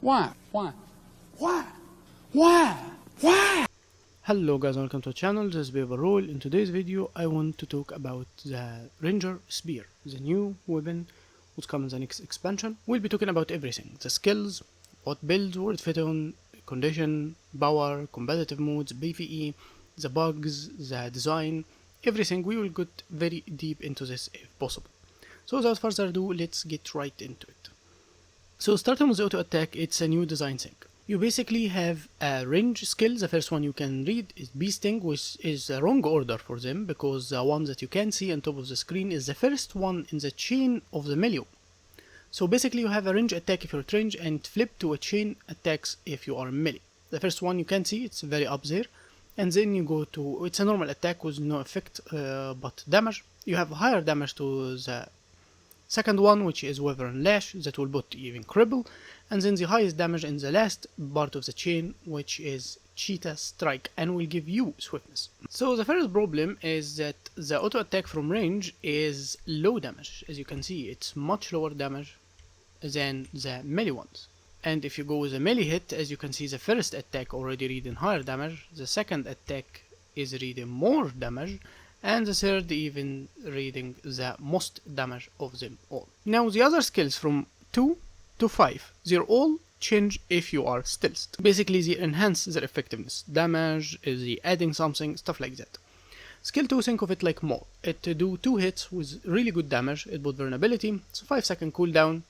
Why? Why? Why? Why? Why? Hello guys, welcome to the channel. This is PvE. In today's video I want to talk about the Ranger Spear, the new weapon which comes in the next expansion. We'll be talking about everything, the skills, what builds, where it fit on, condition, power, competitive modes, PvE, the bugs, the design, everything. We will get very deep into this if possible. So without further ado, let's get right into it. So starting with auto attack, it's a new design thing. You basically have a range skill. The first one you can read is beasting, which is a wrong order for them because the one that you can see on top of the screen is the first one in the chain of the melee. So basically you have a range attack if you're at range and flip to a chain attacks if you are melee. The first one you can see, it's very up there, and then you go to, it's a normal attack with no effect but damage. You have higher damage to the second one, which is Wyvern Lash, that will put even cripple, and then the highest damage in the last part of the chain, which is Cheetah Strike, and will give you swiftness. So the first problem is that the auto attack from range is low damage. As you can see, it's much lower damage than the melee ones. And if you go with a melee hit, as you can see, the first attack already reading higher damage, the second attack is reading more damage, and the third even reading the most damage of them all. Now the other skills from 2 to 5, they're all change if you are stealthed. Basically they enhance their effectiveness, damage, they adding something, stuff like that. Skill 2, think of it like Maul. It do 2 hits with really good damage, it put vulnerability, it's a 5-second cooldown.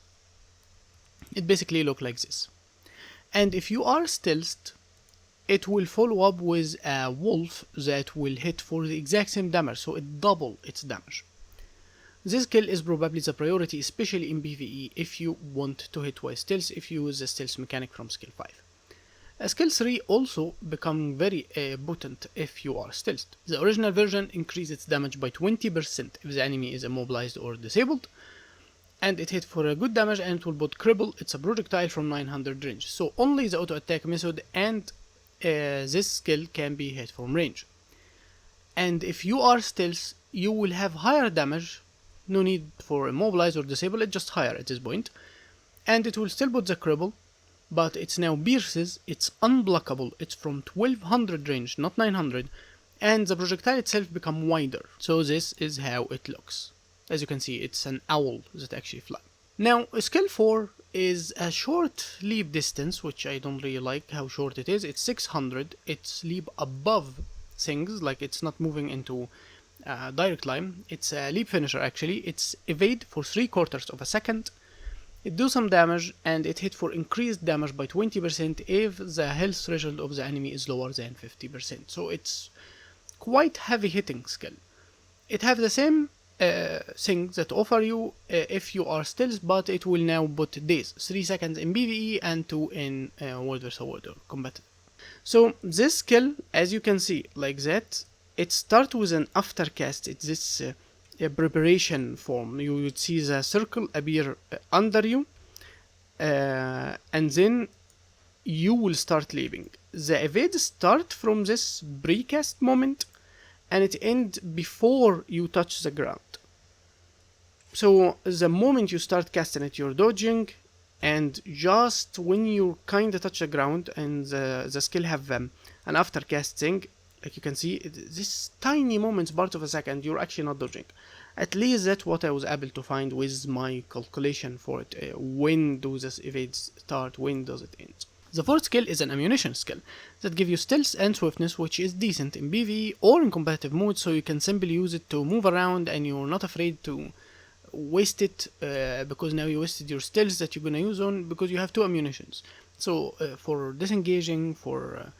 It basically look like this. And if you are stealthed, it will follow up with a wolf that will hit for the exact same damage, so it double its damage. This skill is probably the priority, especially in PvE, if you want to hit with stealth, if you use the stealth mechanic from skill 5. Skill 3 also become very potent if you are stealthed. The original version increases its damage by 20% if the enemy is immobilized or disabled, and it hit for a good damage and it will put cripple. It's a projectile from 900 range, so only the auto attack method and this skill can be hit from range. And if you are stealth, you will have higher damage, no need for immobilize or disable, it's just higher at this point, and it will still put the cripple, but it's now pierces, it's unblockable, it's from 1200 range, not 900, and the projectile itself become wider. So this is how it looks. As you can see, it's an owl that actually flies. Now skill 4 is a short leap distance, which I don't really like how short it is. It's 600, it's leap above things, like it's not moving into direct line. It's a leap finisher actually. It's evade for 3/4 of a second. It do some damage and it hit for increased damage by 20% if the health threshold of the enemy is lower than 50%. So it's quite heavy hitting skill. It have the same thing that offer you if you are stealth, but it will now put days, 3 seconds in PvE and 2 in World vs World or competitive. So this skill, as you can see like that, it starts with an aftercast. It's this preparation form. You would see the circle appear under you, and then you will start leaping. The evade start from this precast moment and it ends before you touch the ground. So the moment you start casting it, you're dodging, and just when you kinda touch the ground and the skill have an aftercast thing, like you can see, this tiny moment, part of a second, you're actually not dodging. At least that's what I was able to find with my calculation for it. When do this evades start, when does it end? The fourth skill is an ammunition skill that gives you stealth and swiftness, which is decent in PvE or in competitive mode, so you can simply use it to move around and you're not afraid to waste it because now you wasted your stealth that you're gonna use on, because you have 2 ammunitions. So for disengaging, for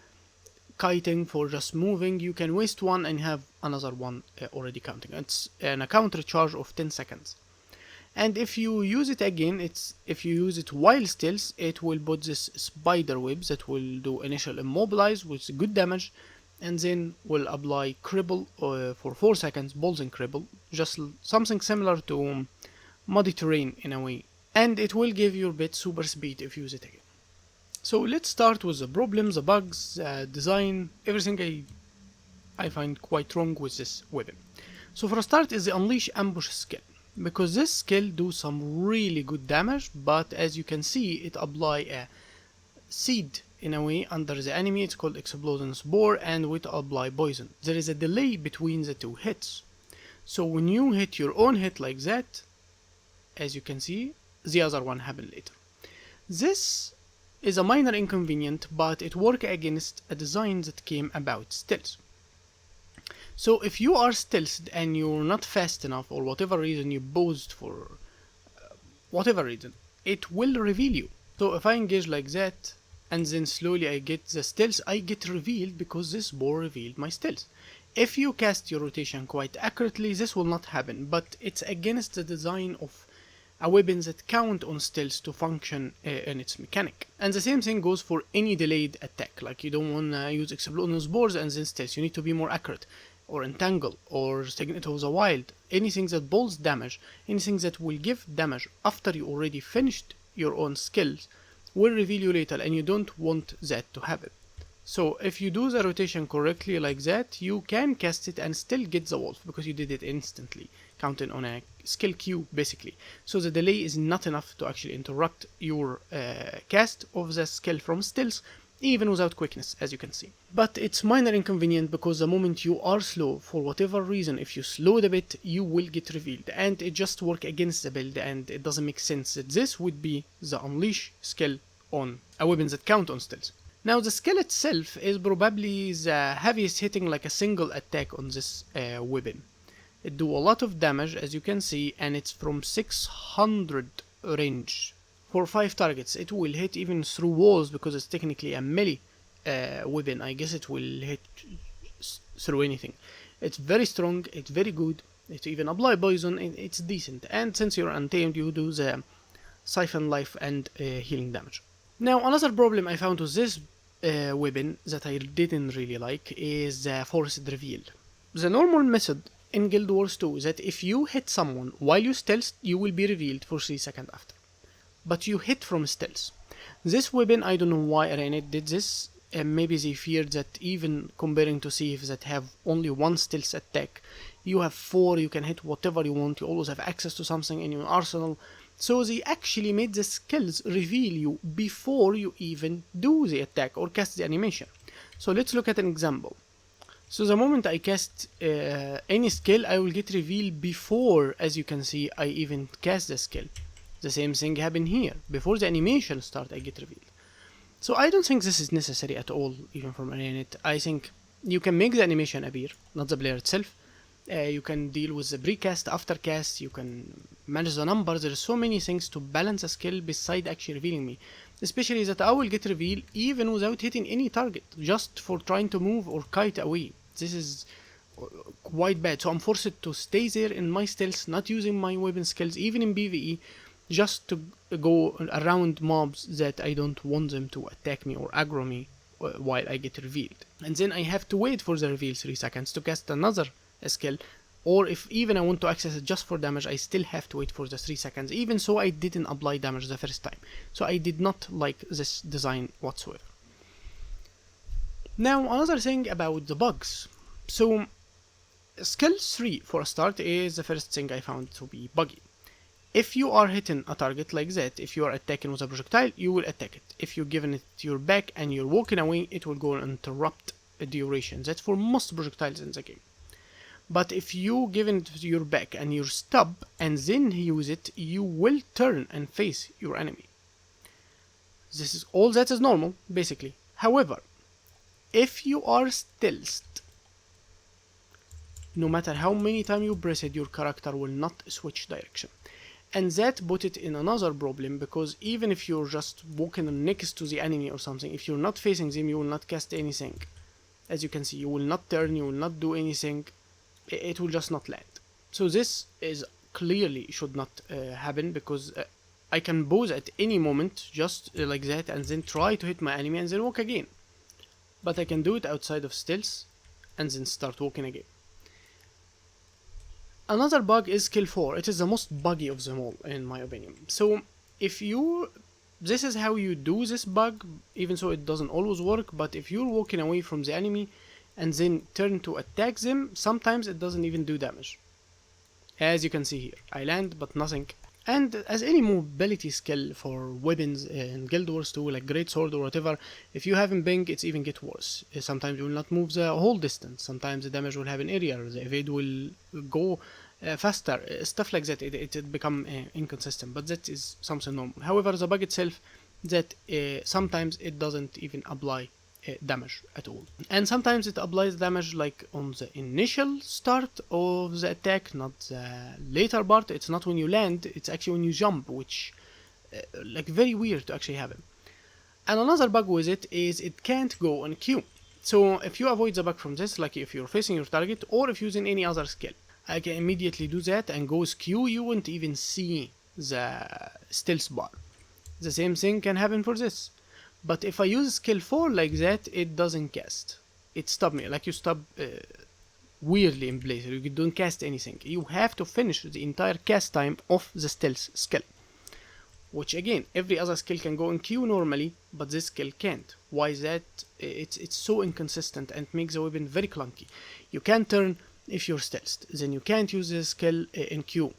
kiting, for just moving, you can waste one and have another one already counting. It's a counter charge of 10 seconds. And if you use it again, if you use it while stealth, it will put this spider webs that will do initial immobilize with good damage, and then will apply cripple for 4 seconds, balls and cripple, just something similar to muddy terrain in a way. And it will give your bit super speed if you use it again. So let's start with the problems, the bugs, design, everything I find quite wrong with this weapon. So for a start is the Unleash Ambush skill. because this skill do some really good damage, but as you can see it apply a seed in a way under the enemy. It's called exploding spore, and we apply poison. There is a delay between the two hits. So when you hit your own hit like that, as you can see, the other one happened later. This is a minor inconvenience, but it works against a design that came about stealth. So if you are stealthed and you're not fast enough, or whatever reason you paused for, whatever reason, it will reveal you. So if I engage like that, and then slowly I get the stealth, I get revealed because this bow revealed my stealth. If you cast your rotation quite accurately, this will not happen, but it's against the design of a weapon that count on stealth to function in its mechanic. And the same thing goes for any delayed attack, like you don't want to use exploding spores and then stealth, you need to be more accurate, or entangle, or stagnate of the wild, anything that pulls damage, anything that will give damage after you already finished your own skills will reveal you later, and you don't want that to happen. So if you do the rotation correctly like that, you can cast it and still get the wolf because you did it instantly, counting on a skill queue basically. So the delay is not enough to actually interrupt your cast of the skill from stealth, even without quickness, as you can see. But it's minor inconvenient because the moment you are slow, for whatever reason, if you slow it a bit, you will get revealed, and it just works against the build, and it doesn't make sense that this would be the unleash skill on a weapon that count on stealth. Now the skill itself is probably the heaviest hitting, like a single attack on this weapon. It do a lot of damage, as you can see, and it's from 600 range. For 5 targets, it will hit even through walls because it's technically a melee weapon. I guess it will hit through anything. It's very strong, it's very good, it even apply poison, it's decent. And since you're untamed, you do the siphon life and healing damage. Now another problem I found with this weapon that I didn't really like is the forced reveal. The normal method in Guild Wars 2 is that if you hit someone while you stealth, you will be revealed for 3 seconds after. But you hit from stealth. This weapon, I don't know why Arena did this. Maybe they feared that even comparing to Thieves that have only 1 stealth attack, you have 4, you can hit whatever you want, you always have access to something in your arsenal. So they actually made the skills reveal you before you even do the attack or cast the animation. So let's look at an example. So the moment I cast any skill, I will get revealed before, as you can see, I even cast the skill. The same thing happened here. Before the animation start, I get revealed. So I don't think this is necessary at all, even from Arenanet. I think you can make the animation appear, not the player itself. You can deal with the pre-cast, after-cast, you can manage the numbers. There are so many things to balance a skill beside actually revealing me. Especially that I will get revealed even without hitting any target, just for trying to move or kite away. This is quite bad. So I'm forced to stay there in my stealth, not using my weapon skills, even in PvE, just to go around mobs that I don't want them to attack me or aggro me while I get revealed. And then I have to wait for the reveal 3 seconds to cast another skill, or if even I want to access it just for damage, I still have to wait for the 3 seconds. Even so, I didn't apply damage the first time. So I did not like this design whatsoever. Now another thing about the bugs. So skill 3 for a start is the first thing I found to be buggy. If you are hitting a target like that, if you are attacking with a projectile, you will attack it. If you're giving it your back and you're walking away, it will go and interrupt a duration. That's for most projectiles in the game. But if you give it your back and you stop and then use it, you will turn and face your enemy. This is all that is normal, basically. However, if you are stealthed, no matter how many times you press it, your character will not switch direction. And that put it in another problem, because even if you're just walking next to the enemy or something, if you're not facing them, you will not cast anything. As you can see, you will not turn, you will not do anything. It will just not land. So this is clearly should not happen, because I can pause at any moment just like that and then try to hit my enemy and then walk again. But I can do it outside of stealth and then start walking again. Another bug is skill 4. It is the most buggy of them all, in my opinion. So if this is how you do this bug, even so it doesn't always work, but if you're walking away from the enemy and then turn to attack them, sometimes it doesn't even do damage. As you can see here, I land but nothing. And as any mobility skill for weapons in Guild Wars 2, like Great Sword or whatever, if you have Imping, it's even get worse. Sometimes you will not move the whole distance, sometimes the damage will have an area, the evade will go faster, stuff like that. It become inconsistent, but that is something normal. However, the bug itself, that sometimes it doesn't even apply damage at all, and sometimes it applies damage like on the initial start of the attack, not the later part. It's not when you land, it's actually when you jump, which like very weird to actually happen. And another bug with it is it can't go on Q. So if you avoid the bug from this, like if you're facing your target or if using any other skill, I can immediately do that and go Q, you won't even see the stealth bar. The same thing can happen for this. But if I use skill 4 like that, it doesn't cast. It stops me, like you stop weirdly in place. You don't cast anything. You have to finish the entire cast time of the stealth skill. Which again, every other skill can go in Q normally, but this skill can't. Why is that? It's so inconsistent and makes the weapon very clunky. You can't turn if you're stealthed, then you can't use the skill in Q.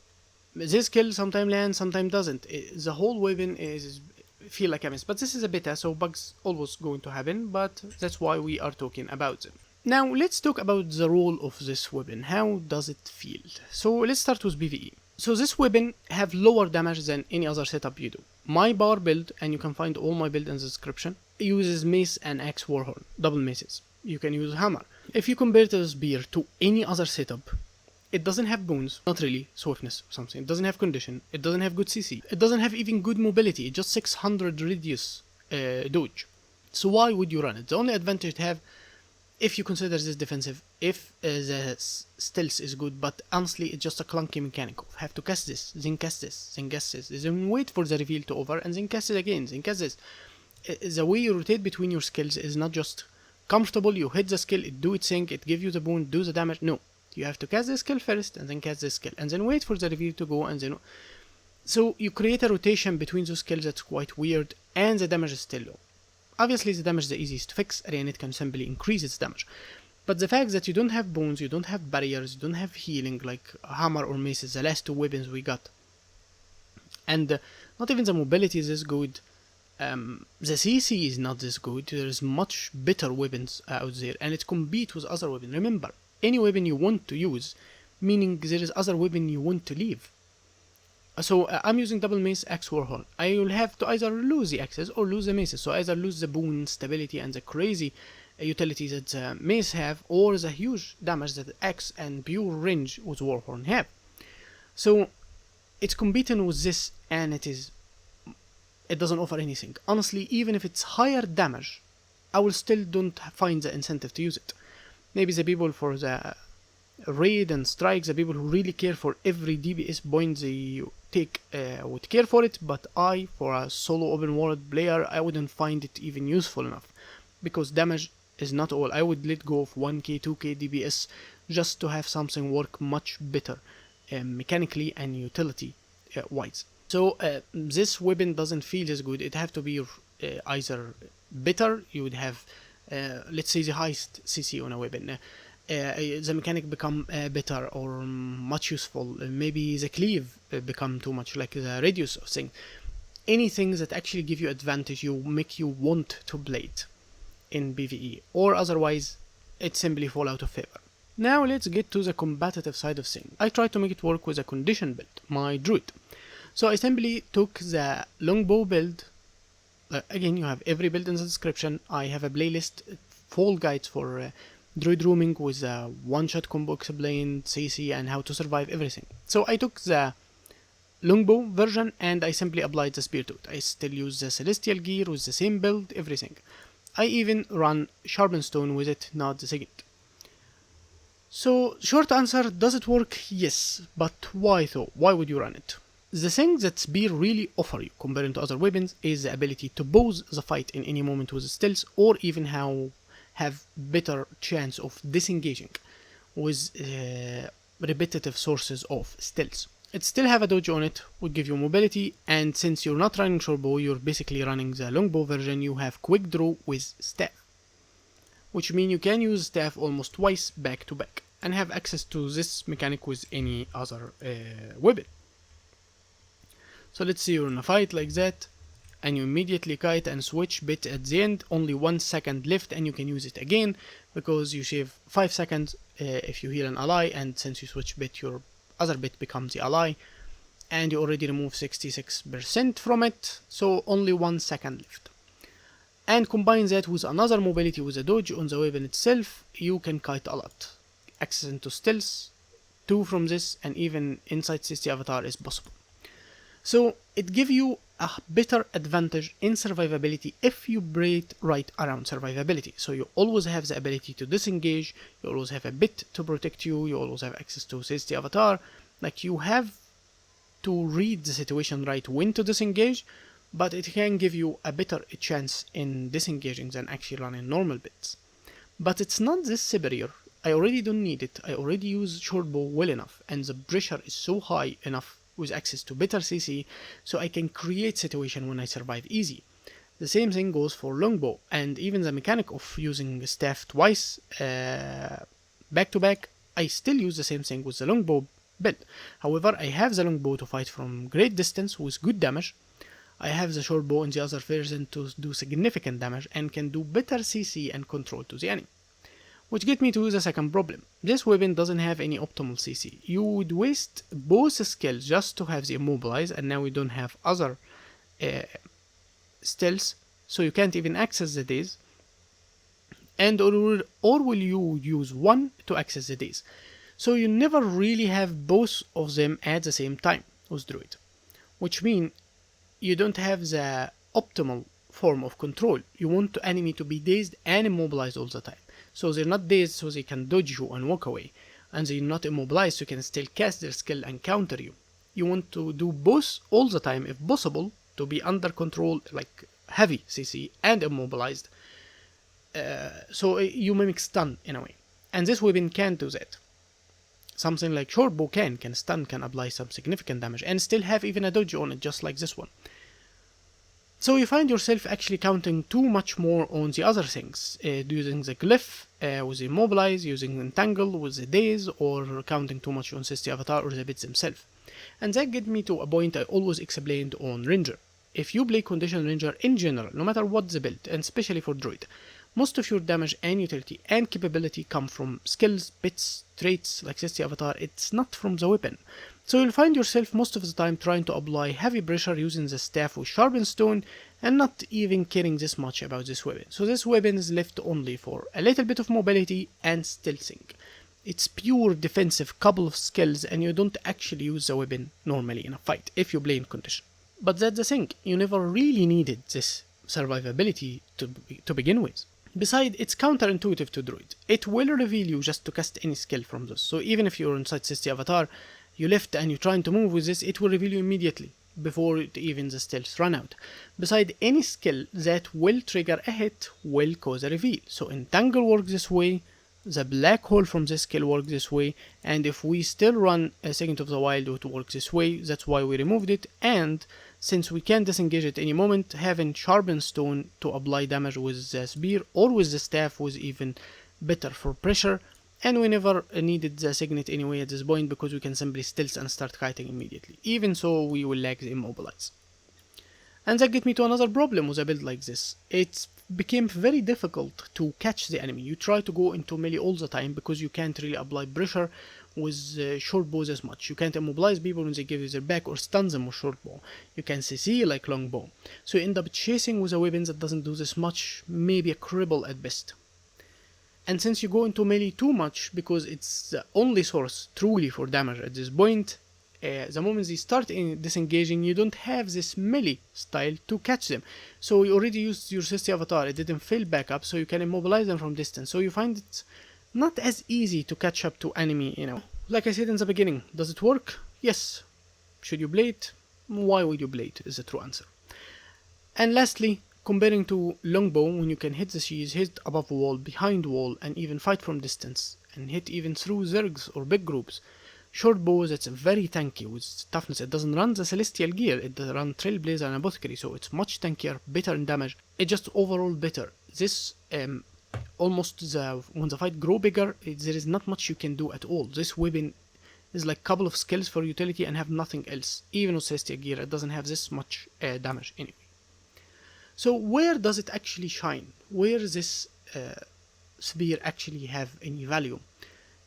This skill sometimes lands, sometimes doesn't. The whole weapon is feel like a mess, but this is a beta, so bugs always going to happen, but that's why we are talking about them. Now let's talk about the role of this weapon. How does it feel? So let's start with PvE. So this weapon have lower damage than any other setup you do. My bar build, and you can find all my build in the description, uses mace and axe warhorn, double maces. You can use hammer. If you compare the spear to any other setup, it doesn't have boons, not really, swiftness or something. It doesn't have condition, it doesn't have good CC, it doesn't have even good mobility, it's just 600 radius dodge. So why would you run it? The only advantage it have, if you consider this defensive, if the stealth is good, but honestly it's just a clunky mechanic of have to cast this, then cast this, then cast this, then wait for the reveal to over, and then cast it again, then cast this. The way you rotate between your skills is not just comfortable, you hit the skill, it do its thing, it give you the boon, do the damage, no. You have to cast the skill first, and then cast the skill, and then wait for the reveal to go, and then... So you create a rotation between those skills that's quite weird, and the damage is still low. Obviously the damage is the easiest to fix, and it can simply increase its damage. But the fact that you don't have bones, you don't have barriers, you don't have healing like hammer or maces, the last two weapons we got, and not even the mobility is this good, the CC is not this good, there's much better weapons out there, and it competes with other weapons. Remember, any weapon you want to use, meaning there is other weapon you want to leave. So I'm using double mace axe warhorn. I will have to either lose the axes or lose the maces. So either lose the boon, stability, and the crazy utility that the mace have, or the huge damage that the axe and pure range with warhorn have. So it's competing with this, and it doesn't offer anything. Honestly, even if it's higher damage, I will still don't find the incentive to use it. Maybe the people for the raid and strike, the people who really care for every DPS point they take would care for it, but I, for a solo open world player, I wouldn't find it even useful enough, because damage is not all. I would let go of 1k, 2k DPS just to have something work much better mechanically and utility wise. So this weapon doesn't feel as good. It have to be either better, you would have let's say the highest CC on a weapon, the mechanic become better or much useful, maybe the cleave become too much, like the radius of thing, anything that actually give you advantage, you make you want to play it in PvE, or otherwise it simply fall out of favor. Now let's get to the competitive side of things. I tried to make it work with a condition build, my druid. So I simply took the longbow build. Again, you have every build in the description. I have a playlist full guides for druid roaming with a one-shot combo explained, CC, and how to survive everything. So I took the longbow version and I simply applied the spear to it. I still use the celestial gear with the same build, everything. I even run sharpened stone with it, not the second. So short answer, does it work? Yes, but why though? Why would you run it? The thing that spear really offer you compared to other weapons is the ability to pause the fight in any moment with stealth, or even have better chance of disengaging with repetitive sources of stealth. It still have a dodge on it, would give you mobility, and since you're not running shortbow, you're basically running the longbow version, you have quick draw with staff, which means you can use staff almost twice back to back and have access to this mechanic with any other weapon. So let's say you're in a fight like that, and you immediately kite and switch bit at the end, only 1 second left, and you can use it again, because you save 5 seconds if you heal an ally, and since you switch bit, your other bit becomes the ally, and you already remove 66% from it, so only 1 second left. And combine that with another mobility with a dodge on the weapon itself, you can kite a lot. Access into stealth, 2 from this, and even inside CC avatar is possible. So it gives you a better advantage in survivability if you play it right around survivability. So you always have the ability to disengage, you always have a bit to protect you, you always have access to CC avatar. Like, you have to read the situation right when to disengage, but it can give you a better chance in disengaging than actually running normal bits. But it's not this superior. I already don't need it. I already use shortbow well enough, and the pressure is so high enough with access to better CC, so I can create situation when I survive easy. The same thing goes for longbow, and even the mechanic of using staff twice back to back, I still use the same thing with the longbow build. However, I have the longbow to fight from great distance with good damage. I have the shortbow in the other version to do significant damage and can do better CC and control to the enemy. Which gets me to the second problem. This weapon doesn't have any optimal CC. You would waste both skills just to have the immobilize, and now we don't have other stealth, so you can't even access the daze. And or will you use one to access the daze? So you never really have both of them at the same time with Druid. Which means you don't have the optimal form of control. You want the enemy to be dazed and immobilized all the time. So they're not dazed so they can dodge you and walk away, and they're not immobilized so you can still cast their skill and counter you. You want to do both all the time if possible, to be under control, like heavy CC and immobilized, so you mimic stun in a way. And this weapon can do that. Something like shortbow can stun, can apply some significant damage and still have even a dodge on it, just like this one. So you find yourself actually counting too much more on the other things, using the glyph with immobilize, using entangle with the daze, or counting too much on Sisti Avatar or the bits themselves. And that gets me to a point I always explained on Ranger. If you play Condition Ranger in general, no matter what the build, and especially for Druid, most of your damage and utility and capability come from skills, bits, traits like Sisti Avatar. It's not from the weapon. So you'll find yourself most of the time trying to apply heavy pressure using the staff with sharpened stone and not even caring this much about this weapon. So this weapon is left only for a little bit of mobility and stealthing. It's pure defensive couple of skills, and you don't actually use the weapon normally in a fight if you play in Condition. But that's the thing, you never really needed this survivability to begin with. Besides, it's counterintuitive to Druid. It will reveal you just to cast any skill from this. So even if you're inside Sisti Avatar, you left and you're trying to move with this, it will reveal you immediately, before even the stealth run out. Besides, any skill that will trigger a hit will cause a reveal. So Entangle works this way, the Black Hole from this skill works this way, and if we still run a Second of the Wild, it works this way. That's why we removed it, and since we can disengage at any moment, having Sharpened Stone to apply damage with the spear or with the staff was even better for pressure, and we never needed the Signet anyway at this point because we can simply stealth and start kiting immediately. Even so, we will lack the Immobilize. And that gets me to another problem with a build like this. It became very difficult to catch the enemy. You try to go into melee all the time because you can't really apply pressure with short bows as much. You can't immobilize people when they give you their back or stun them with short bow. You can CC like long bow. So you end up chasing with a weapon that doesn't do this much, maybe a cripple at best. And since you go into melee too much, because it's the only source truly for damage at this point, the moment they start disengaging, you don't have this melee style to catch them. So you already used your Sisti Avatar, it didn't fill back up, so you can immobilize them from distance. So you find it not as easy to catch up to enemy, Like I said in the beginning, does it work? Yes. Should you play it? Why would you play it is the true answer. And lastly, comparing to longbow, when you can hit the seas, hit above wall, behind wall, and even fight from distance, and hit even through zergs or big groups, short bow that's very tanky with toughness. It doesn't run the celestial gear, it does run Trailblazer and Apothecary, so it's much tankier, better in damage. It's just overall better. This almost when the fight grow bigger, there is not much you can do at all. This weapon is like couple of skills for utility and have nothing else. Even with Celestial Gear, it doesn't have this much damage anyway. So where does it actually shine? Where this spear actually have any value?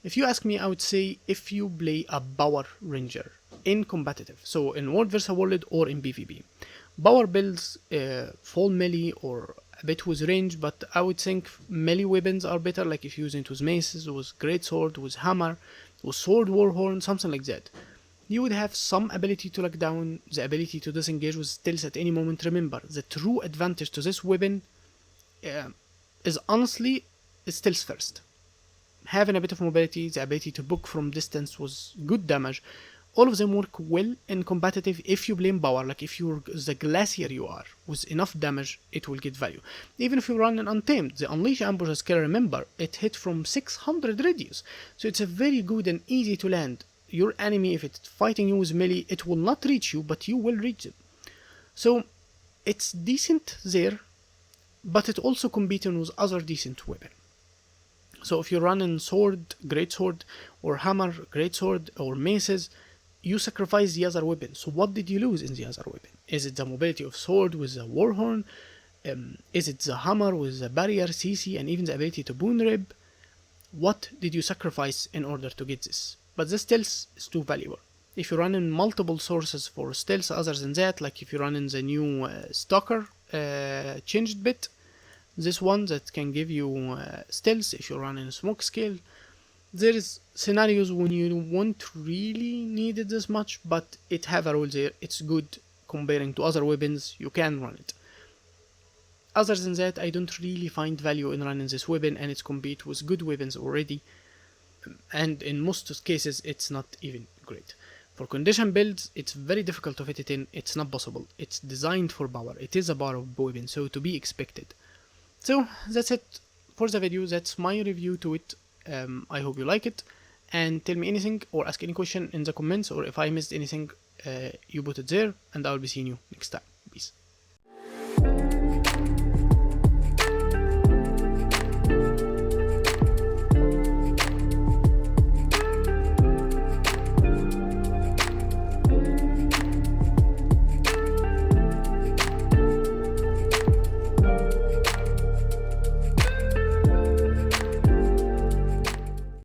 If you ask me, I would say if you play a power ranger in competitive, so in World vs World or in PvP. Power builds fall melee or a bit with range, but I would think melee weapons are better, like if you use it with maces, with greatsword, with hammer, with sword warhorn, something like that. You would have some ability to lock down, the ability to disengage with stealth at any moment. Remember, the true advantage to this weapon is honestly stealth first. Having a bit of mobility, the ability to book from distance was good damage. All of them work well in competitive if you play in power, like if you're the glacier you are, with enough damage, it will get value. Even if you run an untamed, the unleash ambush skill, remember, it hit from 600 radius, so it's a very good and easy to land. Your enemy, if it's fighting you with melee, it will not reach you, but you will reach them. So it's decent there, but it also competing with other decent weapons. So if you're running sword, greatsword, or hammer, greatsword, or maces, you sacrifice the other weapon. So what did you lose in the other weapon? Is it the mobility of sword with the warhorn? Is it the hammer with the barrier, CC, and even the ability to boon rib? What did you sacrifice in order to get this? But the stealth is too valuable. If you're running multiple sources for stealth other than that, like if you're running the new stalker changed bit, this one that can give you stealth, if you're running smoke scale, there is scenarios when you won't really need it this much, but it have a role there. It's good comparing to other weapons, you can run it. Other than that, I don't really find value in running this weapon, and it's compete with good weapons already, and in most cases it's not even great. For condition builds, it's very difficult to fit it in. It's not possible. It's designed for power. It is a power weapon, so to be expected. So that's it for the video. That's my review to it. I hope you like it, and tell me anything or ask any question in the comments, or if I missed anything, you put it there, and I will be seeing you next time. Peace.